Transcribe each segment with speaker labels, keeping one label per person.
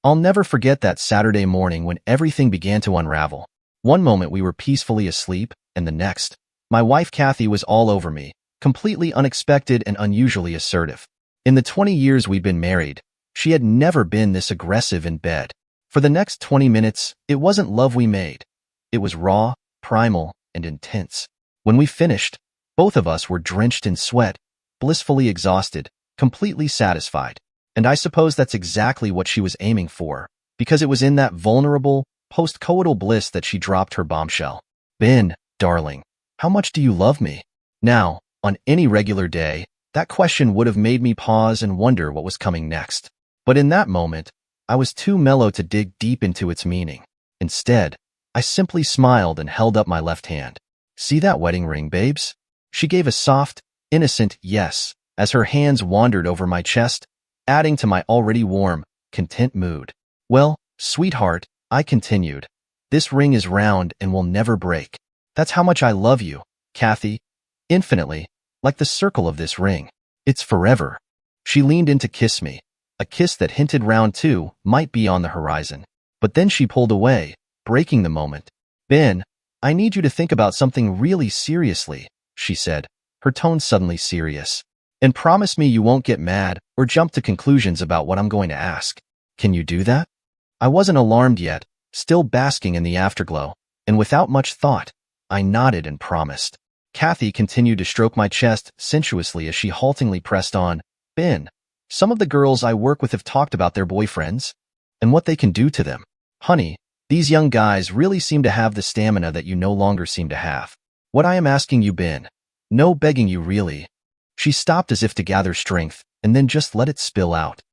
Speaker 1: I'll never forget that Saturday morning when everything began to unravel. One moment we were peacefully asleep, and the next, my wife Kathy was all over me, completely unexpected and unusually assertive. In the 20 years we'd been married, she had never been this aggressive in bed. For the next 20 minutes, it wasn't love we made. It was raw, primal, and intense. When we finished, both of us were drenched in sweat, blissfully exhausted, completely satisfied. And I suppose that's exactly what she was aiming for, because it was in that vulnerable, post-coital bliss that she dropped her bombshell. Ben, darling, how much do you love me? Now, on any regular day, that question would have made me pause and wonder what was coming next. But in that moment, I was too mellow to dig deep into its meaning. Instead, I simply smiled and held up my left hand. See that wedding ring, babes? She gave a soft, innocent yes as her hands wandered over my chest, adding to my already warm, content mood. Well, sweetheart, I continued, this ring is round and will never break. That's how much I love you, Kathy. Infinitely, like the circle of this ring. It's forever. She leaned in to kiss me, a kiss that hinted round two might be on the horizon. But then she pulled away, breaking the moment. Ben, I need you to think about something really seriously, she said, her tone suddenly serious. And promise me you won't get mad or jump to conclusions about what I'm going to ask. Can you do that? I wasn't alarmed yet, still basking in the afterglow, and without much thought, I nodded and promised. Kathy continued to stroke my chest sensuously as she haltingly pressed on. Ben, some of the girls I work with have talked about their boyfriends and what they can do to them. Honey, these young guys really seem to have the stamina that you no longer seem to have. What I am asking you, Ben, no begging you really. She stopped as if to gather strength, and then just let it spill out.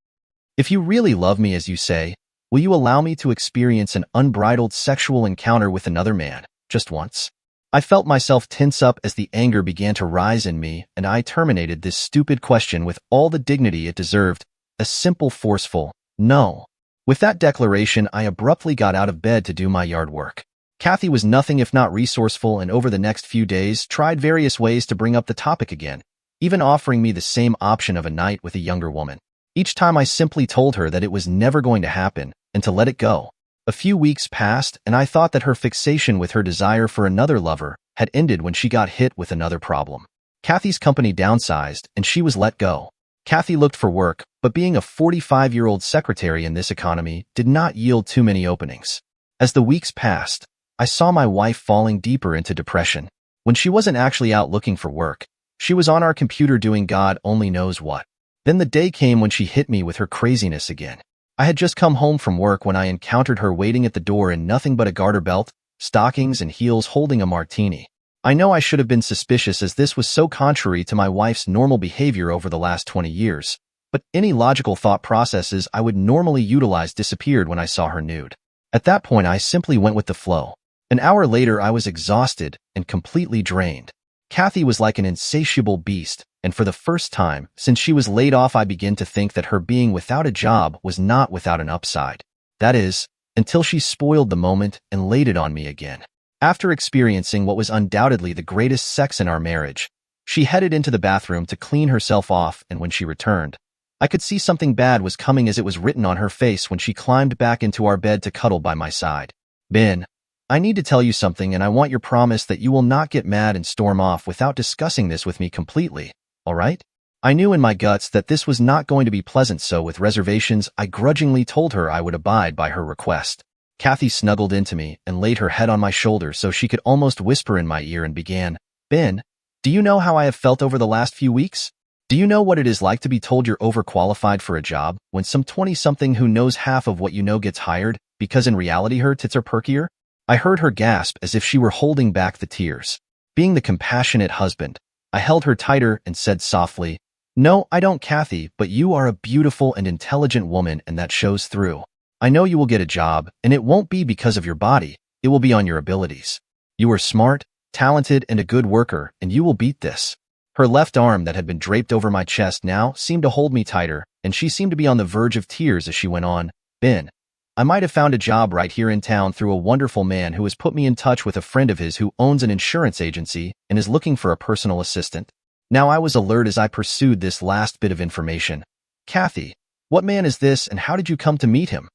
Speaker 1: If you really love me as you say, will you allow me to experience an unbridled sexual encounter with another man, just once? I felt myself tense up as the anger began to rise in me, and I terminated this stupid question with all the dignity it deserved, a simple, forceful, no. With that declaration, I abruptly got out of bed to do my yard work. Kathy was nothing if not resourceful, and over the next few days tried various ways to bring up the topic again, even offering me the same option of a night with a younger woman. Each time I simply told her that it was never going to happen and to let it go. A few weeks passed, and I thought that her fixation with her desire for another lover had ended when she got hit with another problem. Kathy's company downsized, and she was let go. Kathy looked for work, but being a 45-year-old secretary in this economy did not yield too many openings. As the weeks passed, I saw my wife falling deeper into depression. When she wasn't actually out looking for work, she was on our computer doing God only knows what. Then the day came when she hit me with her craziness again. I had just come home from work when I encountered her waiting at the door in nothing but a garter belt, stockings, and heels holding a martini. I know I should have been suspicious as this was so contrary to my wife's normal behavior over the last 20 years, but any logical thought processes I would normally utilize disappeared when I saw her nude. At that point, I simply went with the flow. An hour later, I was exhausted and completely drained. Kathy was like an insatiable beast, and for the first time since she was laid off, I began to think that her being without a job was not without an upside. That is, until she spoiled the moment and laid it on me again. After experiencing what was undoubtedly the greatest sex in our marriage, she headed into the bathroom to clean herself off, and when she returned, I could see something bad was coming as it was written on her face when she climbed back into our bed to cuddle by my side. Ben, I need to tell you something, and I want your promise that you will not get mad and storm off without discussing this with me completely, all right? I knew in my guts that this was not going to be pleasant, so with reservations, I grudgingly told her I would abide by her request. Kathy snuggled into me and laid her head on my shoulder so she could almost whisper in my ear and began, Ben, do you know how I have felt over the last few weeks? Do you know what it is like to be told you're overqualified for a job when some 20-something who knows half of what you know gets hired because in reality her tits are perkier? I heard her gasp as if she were holding back the tears. Being the compassionate husband, I held her tighter and said softly, No, I don't, Kathy, but you are a beautiful and intelligent woman, and that shows through. I know you will get a job, and it won't be because of your body, it will be on your abilities. You are smart, talented, and a good worker, and you will beat this. Her left arm that had been draped over my chest now seemed to hold me tighter, and she seemed to be on the verge of tears as she went on, Ben, I might have found a job right here in town through a wonderful man who has put me in touch with a friend of his who owns an insurance agency and is looking for a personal assistant. Now I was alert as I pursued this last bit of information. Kathy, what man is this, and how did you come to meet him?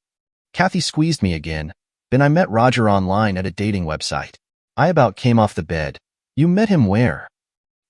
Speaker 1: Kathy squeezed me again. Then I met Roger online at a dating website. I about came off the bed. You met him where?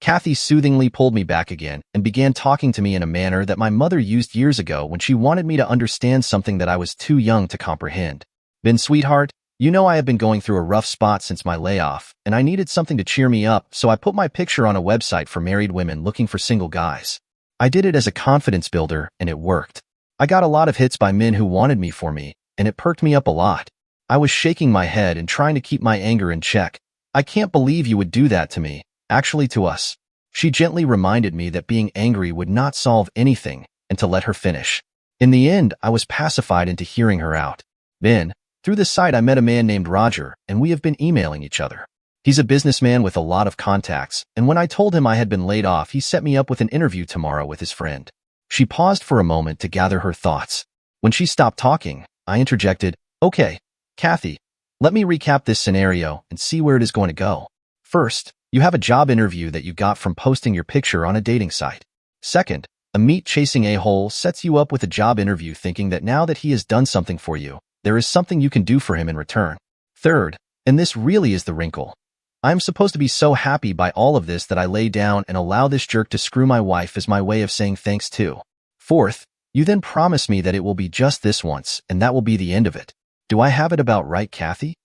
Speaker 1: Kathy soothingly pulled me back again and began talking to me in a manner that my mother used years ago when she wanted me to understand something that I was too young to comprehend. Ben, sweetheart, you know I have been going through a rough spot since my layoff, and I needed something to cheer me up, so I put my picture on a website for married women looking for single guys. I did it as a confidence builder, and it worked. I got a lot of hits by men who wanted me for me, and it perked me up a lot. I was shaking my head and trying to keep my anger in check. I can't believe you would do that to me, actually to us. She gently reminded me that being angry would not solve anything, and to let her finish. In the end, I was pacified into hearing her out. Then, through the site, I met a man named Roger, and we have been emailing each other. He's a businessman with a lot of contacts, and when I told him I had been laid off, he set me up with an interview tomorrow with his friend. She paused for a moment to gather her thoughts. When she stopped talking, I interjected, "Okay, Kathy, let me recap this scenario and see where it is going to go. First, you have a job interview that you got from posting your picture on a dating site. Second, a meat-chasing a-hole sets you up with a job interview thinking that now that he has done something for you, there is something you can do for him in return. Third, and this really is the wrinkle, I'm supposed to be so happy by all of this that I lay down and allow this jerk to screw my wife as my way of saying thanks too. Fourth, you then promise me that it will be just this once, and that will be the end of it. Do I have it about right, Kathy?"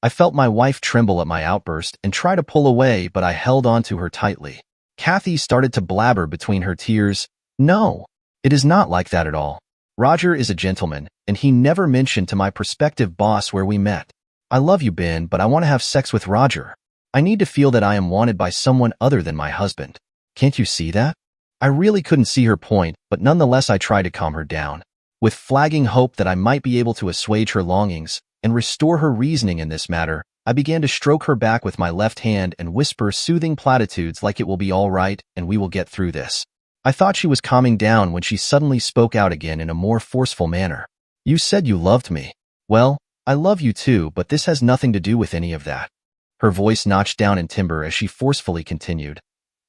Speaker 1: I felt my wife tremble at my outburst and try to pull away, but I held on to her tightly. Kathy started to blabber between her tears. "No, it is not like that at all. Roger is a gentleman, and he never mentioned to my prospective boss where we met. I love you, Ben, but I want to have sex with Roger. I need to feel that I am wanted by someone other than my husband. Can't you see that?" I really couldn't see her point, but nonetheless I tried to calm her down. With flagging hope that I might be able to assuage her longings and restore her reasoning in this matter, I began to stroke her back with my left hand and whisper soothing platitudes like it will be all right and we will get through this. I thought she was calming down when she suddenly spoke out again in a more forceful manner. "You said you loved me. Well, I love you too, but this has nothing to do with any of that." Her voice notched down in timbre as she forcefully continued.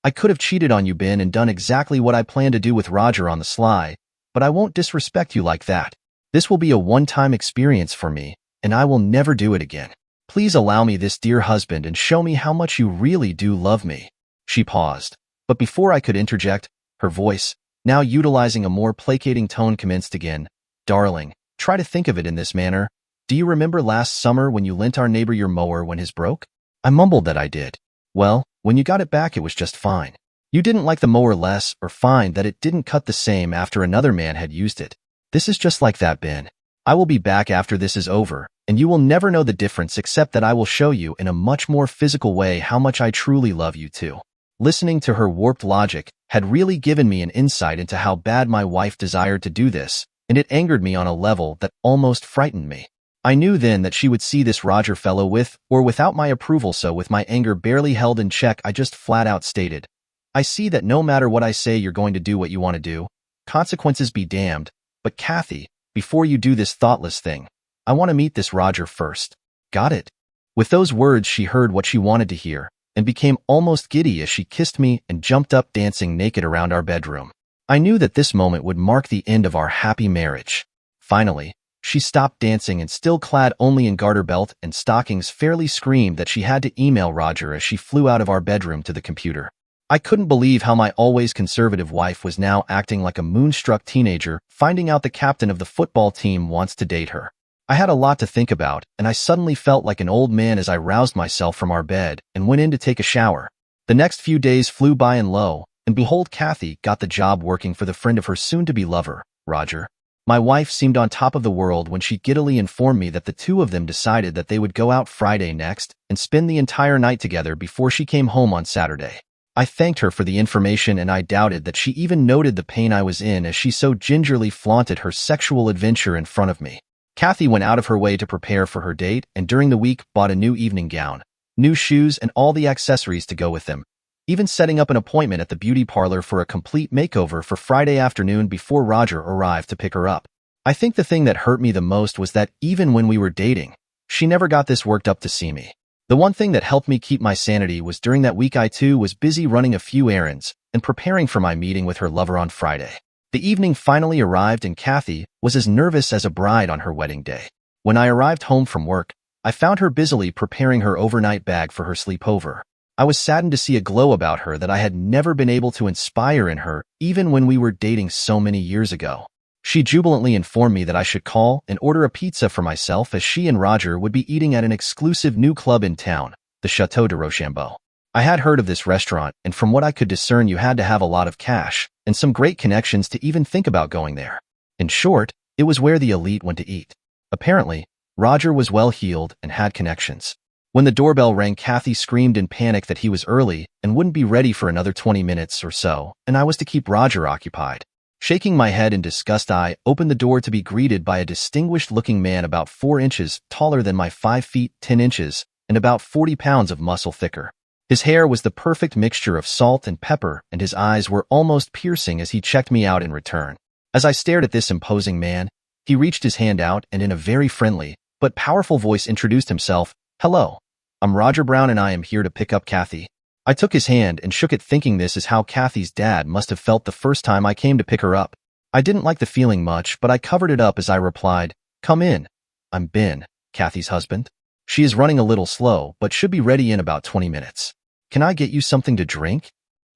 Speaker 1: "I could have cheated on you, Ben, and done exactly what I planned to do with Roger on the sly, but I won't disrespect you like that. This will be a one-time experience for me, and I will never do it again. Please allow me this, dear husband, and show me how much you really do love me." She paused, but before I could interject, her voice, now utilizing a more placating tone, commenced again. "Darling, try to think of it in this manner. Do you remember last summer when you lent our neighbor your mower when his broke?" I mumbled that I did. "Well, when you got it back, it was just fine. You didn't like the mower less or find that it didn't cut the same after another man had used it. This is just like that, Ben. I will be back after this is over, and you will never know the difference except that I will show you in a much more physical way how much I truly love you too." Listening to her warped logic had really given me an insight into how bad my wife desired to do this, and it angered me on a level that almost frightened me. I knew then that she would see this Roger fellow with or without my approval, so with my anger barely held in check, I just flat out stated, "I see that no matter what I say, you're going to do what you want to do. Consequences be damned. But Kathy, before you do this thoughtless thing, I want to meet this Roger first. Got it?" With those words, she heard what she wanted to hear and became almost giddy as she kissed me and jumped up, dancing naked around our bedroom. I knew that this moment would mark the end of our happy marriage. Finally, she stopped dancing and, still clad only in garter belt and stockings, fairly screamed that she had to email Roger as she flew out of our bedroom to the computer. I couldn't believe how my always conservative wife was now acting like a moonstruck teenager, finding out the captain of the football team wants to date her. I had a lot to think about, and I suddenly felt like an old man as I roused myself from our bed and went in to take a shower. The next few days flew by, and lo and behold, Kathy got the job working for the friend of her soon-to-be lover, Roger. My wife seemed on top of the world when she giddily informed me that the two of them decided that they would go out Friday next and spend the entire night together before she came home on Saturday. I thanked her for the information, and I doubted that she even noted the pain I was in as she so gingerly flaunted her sexual adventure in front of me. Kathy went out of her way to prepare for her date, and during the week bought a new evening gown, new shoes, and all the accessories to go with them, even setting up an appointment at the beauty parlor for a complete makeover for Friday afternoon before Roger arrived to pick her up. I think the thing that hurt me the most was that even when we were dating, she never got this worked up to see me. The one thing that helped me keep my sanity was during that week I too was busy running a few errands and preparing for my meeting with her lover on Friday. The evening finally arrived and Kathy was as nervous as a bride on her wedding day. When I arrived home from work, I found her busily preparing her overnight bag for her sleepover. I was saddened to see a glow about her that I had never been able to inspire in her even when we were dating so many years ago. She jubilantly informed me that I should call and order a pizza for myself as she and Roger would be eating at an exclusive new club in town, the Chateau de Rochambeau. I had heard of this restaurant, and from what I could discern you had to have a lot of cash and some great connections to even think about going there. In short, it was where the elite went to eat. Apparently, Roger was well-heeled and had connections. When the doorbell rang, Kathy screamed in panic that he was early and wouldn't be ready for another 20 minutes or so, and I was to keep Roger occupied. Shaking my head in disgust, I opened the door to be greeted by a distinguished-looking man about 4 inches taller than my 5 feet 10 inches and about 40 pounds of muscle thicker. His hair was the perfect mixture of salt and pepper, and his eyes were almost piercing as he checked me out in return. As I stared at this imposing man, he reached his hand out and in a very friendly but powerful voice introduced himself. "Hello, I'm Roger Brown and I am here to pick up Kathy." I took his hand and shook it, thinking this is how Kathy's dad must have felt the first time I came to pick her up. I didn't like the feeling much, but I covered it up as I replied, "Come in. I'm Ben, Kathy's husband. She is running a little slow, but should be ready in about 20 minutes. Can I get you something to drink?"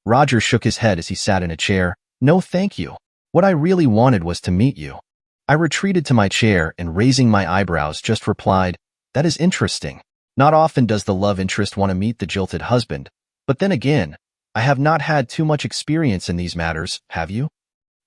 Speaker 1: Roger shook his head as he sat in a chair. "No, thank you. What I really wanted was to meet you." I retreated to my chair and, raising my eyebrows, just replied, "That is interesting. Not often does the love interest want to meet the jilted husband. But then again, I have not had too much experience in these matters, have you?"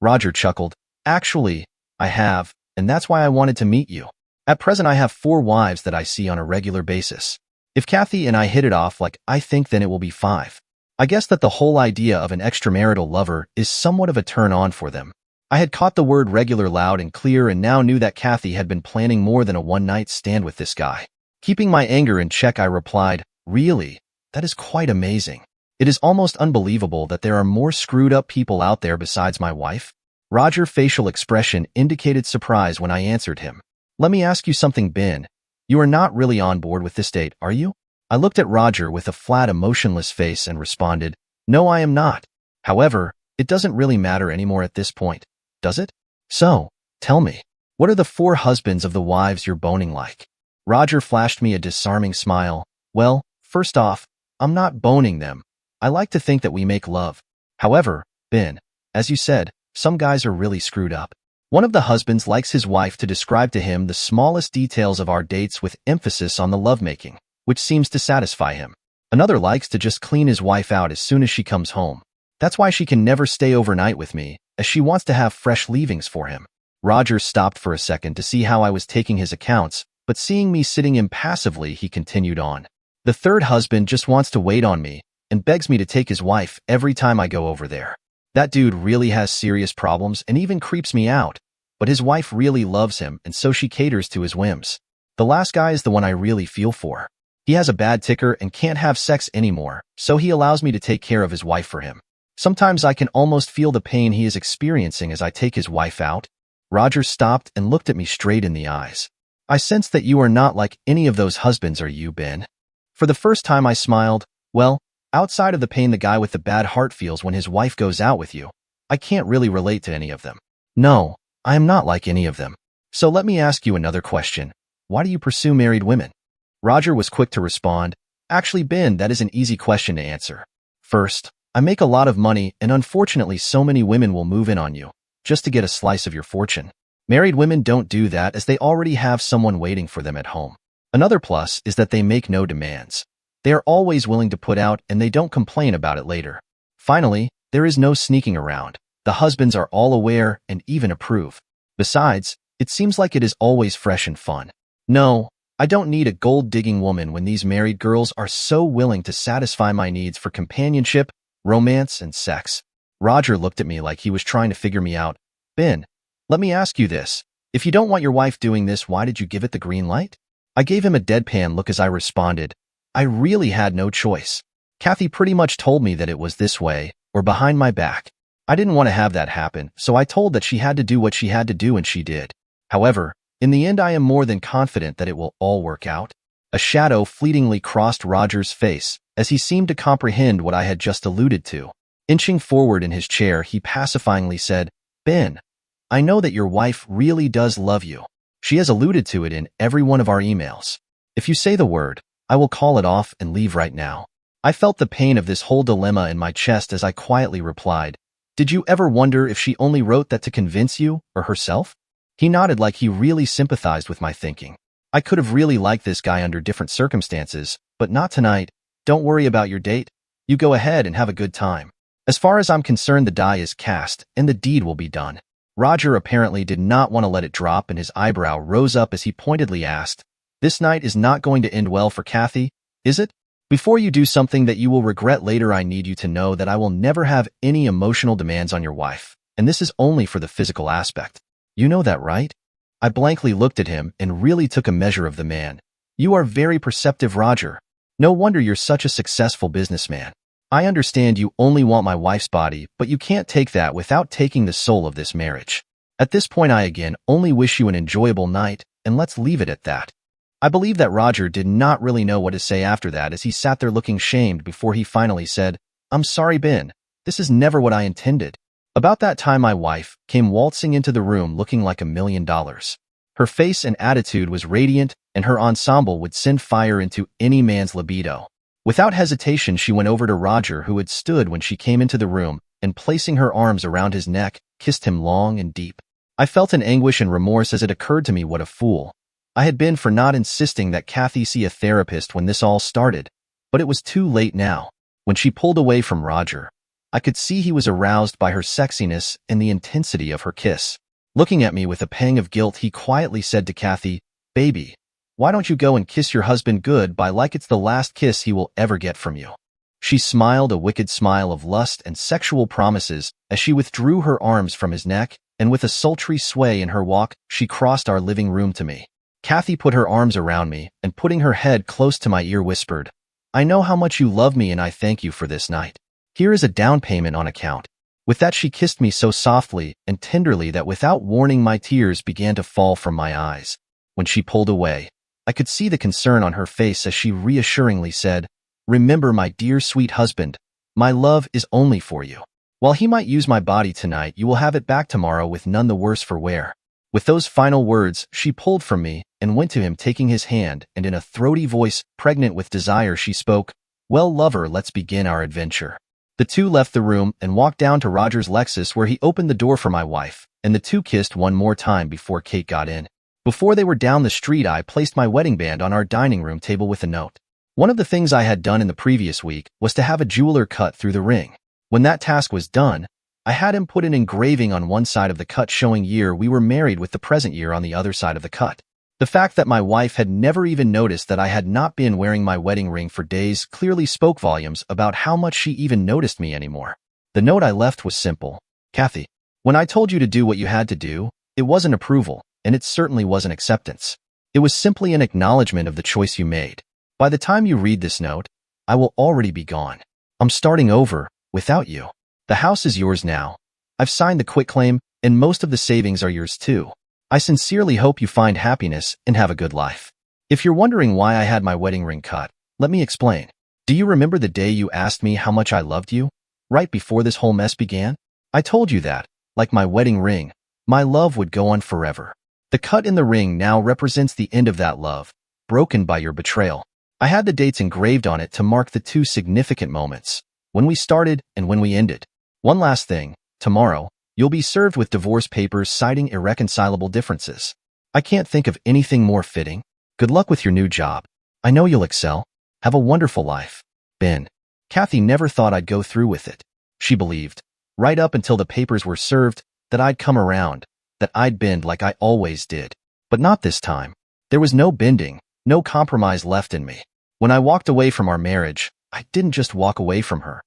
Speaker 1: Roger chuckled. "Actually, I have, and that's why I wanted to meet you. At present, I have 4 wives that I see on a regular basis. If Kathy and I hit it off like I think, then it will be 5. I guess that the whole idea of an extramarital lover is somewhat of a turn-on for them." I had caught the word regular loud and clear and now knew that Kathy had been planning more than a one-night stand with this guy. Keeping my anger in check, I replied, "Really? That is quite amazing. It is almost unbelievable that there are more screwed-up people out there besides my wife." Roger's facial expression indicated surprise when I answered him. "Let me ask you something, Ben. You are not really on board with this date, are you?" I looked at Roger with a flat, emotionless face and responded, "No, I am not. However, it doesn't really matter anymore at this point, does it? So, tell me, what are the 4 husbands of the wives you're boning like?" Roger flashed me a disarming smile. "Well, first off, I'm not boning them. I like to think that we make love. However, Ben, as you said, some guys are really screwed up. One of the husbands likes his wife to describe to him the smallest details of our dates with emphasis on the lovemaking, which seems to satisfy him. Another likes to just clean his wife out as soon as she comes home. That's why she can never stay overnight with me, as she wants to have fresh leavings for him." Roger stopped for a second to see how I was taking his accounts, but seeing me sitting impassively, he continued on. "The 3rd husband just wants to wait on me and begs me to take his wife every time I go over there. That dude really has serious problems and even creeps me out, but his wife really loves him and so she caters to his whims. The last guy is the one I really feel for. He has a bad ticker and can't have sex anymore, so he allows me to take care of his wife for him. Sometimes I can almost feel the pain he is experiencing as I take his wife out." Roger stopped and looked at me straight in the eyes. "I sense that you are not like any of those husbands, are you, Ben?" For the first time I smiled. "Well, outside of the pain the guy with the bad heart feels when his wife goes out with you, I can't really relate to any of them. No, I am not like any of them. So let me ask you another question. Why do you pursue married women?" Roger was quick to respond. "Actually, Ben, that is an easy question to answer. First, I make a lot of money, and unfortunately so many women will move in on you, just to get a slice of your fortune. Married women don't do that as they already have someone waiting for them at home. Another plus is that they make no demands. They are always willing to put out and they don't complain about it later. Finally, there is no sneaking around. The husbands are all aware and even approve. Besides, it seems like it is always fresh and fun. No, I don't need a gold-digging woman when these married girls are so willing to satisfy my needs for companionship, romance, and sex." Roger looked at me like he was trying to figure me out. "Ben, let me ask you this. If you don't want your wife doing this, why did you give it the green light?" I gave him a deadpan look as I responded, "I really had no choice. Kathy pretty much told me that it was this way, or behind my back. I didn't want to have that happen, so I told that she had to do what she had to do and she did. However, in the end I am more than confident that it will all work out." A shadow fleetingly crossed Roger's face, as he seemed to comprehend what I had just alluded to. Inching forward in his chair, he pacifyingly said, Ben, I know that your wife really does love you. She has alluded to it in every one of our emails. If you say the word, I will call it off and leave right now. I felt the pain of this whole dilemma in my chest as I quietly replied, did you ever wonder if she only wrote that to convince you, or herself? He nodded like he really sympathized with my thinking. I could have really liked this guy under different circumstances, but not tonight. Don't worry about your date. You go ahead and have a good time. As far as I'm concerned, the die is cast, and the deed will be done. Roger apparently did not want to let it drop, and his eyebrow rose up as he pointedly asked, this night is not going to end well for Kathy, is it? Before you do something that you will regret later, I need you to know that I will never have any emotional demands on your wife, and this is only for the physical aspect. You know that, right? I blankly looked at him and really took a measure of the man. You are very perceptive, Roger. No wonder you're such a successful businessman. I understand you only want my wife's body, but you can't take that without taking the soul of this marriage. At this point, I again only wish you an enjoyable night, and let's leave it at that. I believe that Roger did not really know what to say after that, as he sat there looking shamed before he finally said, I'm sorry, Ben. This is never what I intended. About that time, my wife came waltzing into the room looking like $1 million. Her face and attitude was radiant, and her ensemble would send fire into any man's libido. Without hesitation, she went over to Roger, who had stood when she came into the room, and placing her arms around his neck, kissed him long and deep. I felt an anguish and remorse as it occurred to me what a fool I had been for not insisting that Kathy see a therapist when this all started. But it was too late now. When she pulled away from Roger, I could see he was aroused by her sexiness and the intensity of her kiss. Looking at me with a pang of guilt, he quietly said to Kathy, Baby, why don't you go and kiss your husband goodbye like it's the last kiss he will ever get from you? She smiled a wicked smile of lust and sexual promises as she withdrew her arms from his neck, and with a sultry sway in her walk, she crossed our living room to me. Kathy put her arms around me and, putting her head close to my ear, whispered, I know how much you love me, and I thank you for this night. Here is a down payment on account. With that, she kissed me so softly and tenderly that without warning my tears began to fall from my eyes. When she pulled away, I could see the concern on her face as she reassuringly said, Remember, my dear sweet husband, my love is only for you. While he might use my body tonight, you will have it back tomorrow with none the worse for wear. With those final words, she pulled from me and went to him, taking his hand, and in a throaty voice pregnant with desire, she spoke, Well, lover, let's begin our adventure. The two left the room and walked down to Roger's Lexus, where he opened the door for my wife, and the two kissed one more time before Kate got in. Before they were down the street, I placed my wedding band on our dining room table with a note. One of the things I had done in the previous week was to have a jeweler cut through the ring. When that task was done, I had him put an engraving on one side of the cut showing year we were married, with the present year on the other side of the cut. The fact that my wife had never even noticed that I had not been wearing my wedding ring for days clearly spoke volumes about how much she even noticed me anymore. The note I left was simple. Kathy, when I told you to do what you had to do, it wasn't approval, and it certainly wasn't acceptance. It was simply an acknowledgement of the choice you made. By the time you read this note, I will already be gone. I'm starting over, without you. The house is yours now. I've signed the quitclaim, and most of the savings are yours too. I sincerely hope you find happiness and have a good life. If you're wondering why I had my wedding ring cut, let me explain. Do you remember the day you asked me how much I loved you? Right before this whole mess began? I told you that, like my wedding ring, my love would go on forever. The cut in the ring now represents the end of that love, broken by your betrayal. I had the dates engraved on it to mark the two significant moments, when we started and when we ended. One last thing, tomorrow, you'll be served with divorce papers citing irreconcilable differences. I can't think of anything more fitting. Good luck with your new job. I know you'll excel. Have a wonderful life. Ben. Kathy never thought I'd go through with it. She believed, right up until the papers were served, that I'd come around, that I'd bend like I always did. But not this time. There was no bending, no compromise left in me. When I walked away from our marriage, I didn't just walk away from her.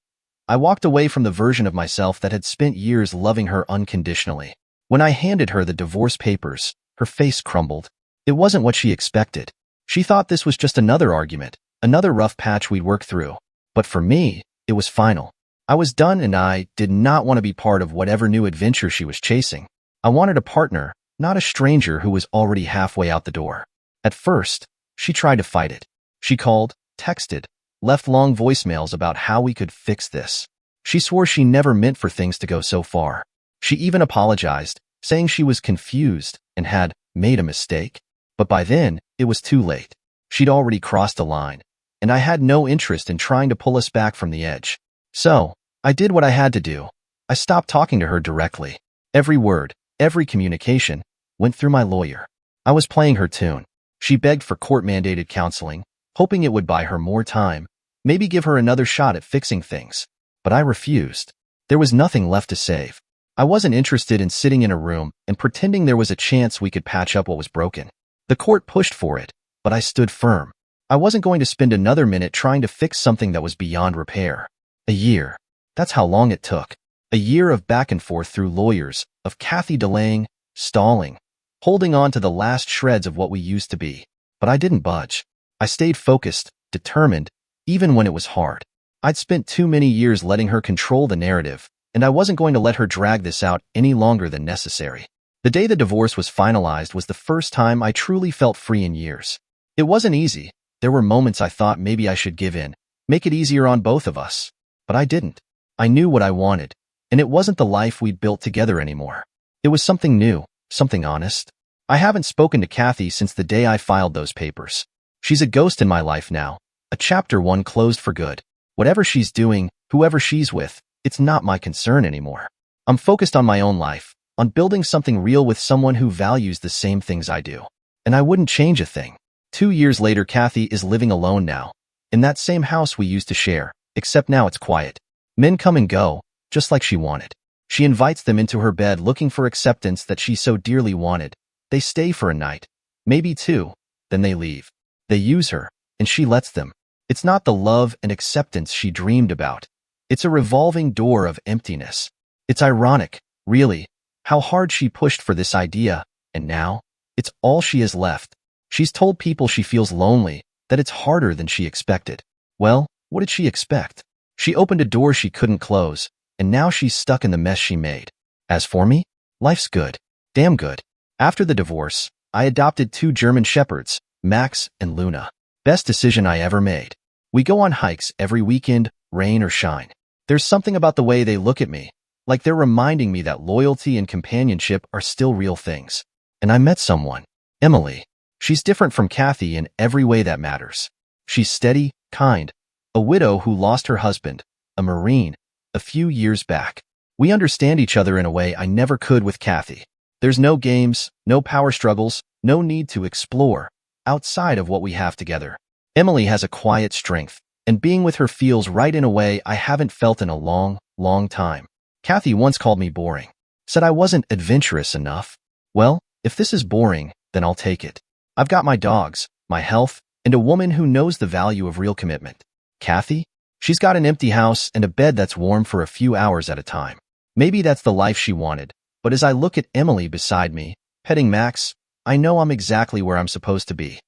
Speaker 1: I walked away from the version of myself that had spent years loving her unconditionally. When I handed her the divorce papers, her face crumbled. It wasn't what she expected. She thought this was just another argument, another rough patch we'd work through. But for me, it was final. I was done, and I did not want to be part of whatever new adventure she was chasing. I wanted a partner, not a stranger who was already halfway out the door. At first, she tried to fight it. She called, texted, left long voicemails about how we could fix this. She swore she never meant for things to go so far. She even apologized, saying she was confused and had made a mistake. But by then, it was too late. She'd already crossed the line, and I had no interest in trying to pull us back from the edge. So, I did what I had to do. I stopped talking to her directly. Every word, every communication, went through my lawyer. I was playing her tune. She begged for court-mandated counseling, hoping it would buy her more time, maybe give her another shot at fixing things. But I refused. There was nothing left to save. I wasn't interested in sitting in a room and pretending there was a chance we could patch up what was broken. The court pushed for it, but I stood firm. I wasn't going to spend another minute trying to fix something that was beyond repair. A year. That's how long it took. A year of back and forth through lawyers, of Kathy delaying, stalling, holding on to the last shreds of what we used to be. But I didn't budge. I stayed focused, determined, even when it was hard. I'd spent too many years letting her control the narrative, and I wasn't going to let her drag this out any longer than necessary. The day the divorce was finalized was the first time I truly felt free in years. It wasn't easy. There were moments I thought maybe I should give in, make it easier on both of us. But I didn't. I knew what I wanted, and it wasn't the life we'd built together anymore. It was something new, something honest. I haven't spoken to Kathy since the day I filed those papers. She's a ghost in my life now, a chapter 1 closed for good. Whatever she's doing, whoever she's with, it's not my concern anymore. I'm focused on my own life, on building something real with someone who values the same things I do. And I wouldn't change a thing. 2 years later, Kathy is living alone now, in that same house we used to share, except now it's quiet. Men come and go, just like she wanted. She invites them into her bed looking for acceptance that she so dearly wanted. They stay for a night, maybe 2, then they leave. They use her, and she lets them. It's not the love and acceptance she dreamed about. It's a revolving door of emptiness. It's ironic, really, how hard she pushed for this idea, and now, it's all she has left. She's told people she feels lonely, that it's harder than she expected. Well, what did she expect? She opened a door she couldn't close, and now she's stuck in the mess she made. As for me, life's good. Damn good. After the divorce, I adopted 2 German shepherds, Max and Luna. Best decision I ever made. We go on hikes every weekend, rain or shine. There's something about the way they look at me, like they're reminding me that loyalty and companionship are still real things. And I met someone, Emily. She's different from Kathy in every way that matters. She's steady, kind, a widow who lost her husband, a Marine, a few years back. We understand each other in a way I never could with Kathy. There's no games, no power struggles, no need to explore outside of what we have together. Emily has a quiet strength, and being with her feels right in a way I haven't felt in a long, long time. Kathy once called me boring, said I wasn't adventurous enough. Well, if this is boring, then I'll take it. I've got my dogs, my health, and a woman who knows the value of real commitment. Kathy? She's got an empty house and a bed that's warm for a few hours at a time. Maybe that's the life she wanted, but as I look at Emily beside me, petting Max, I know I'm exactly where I'm supposed to be.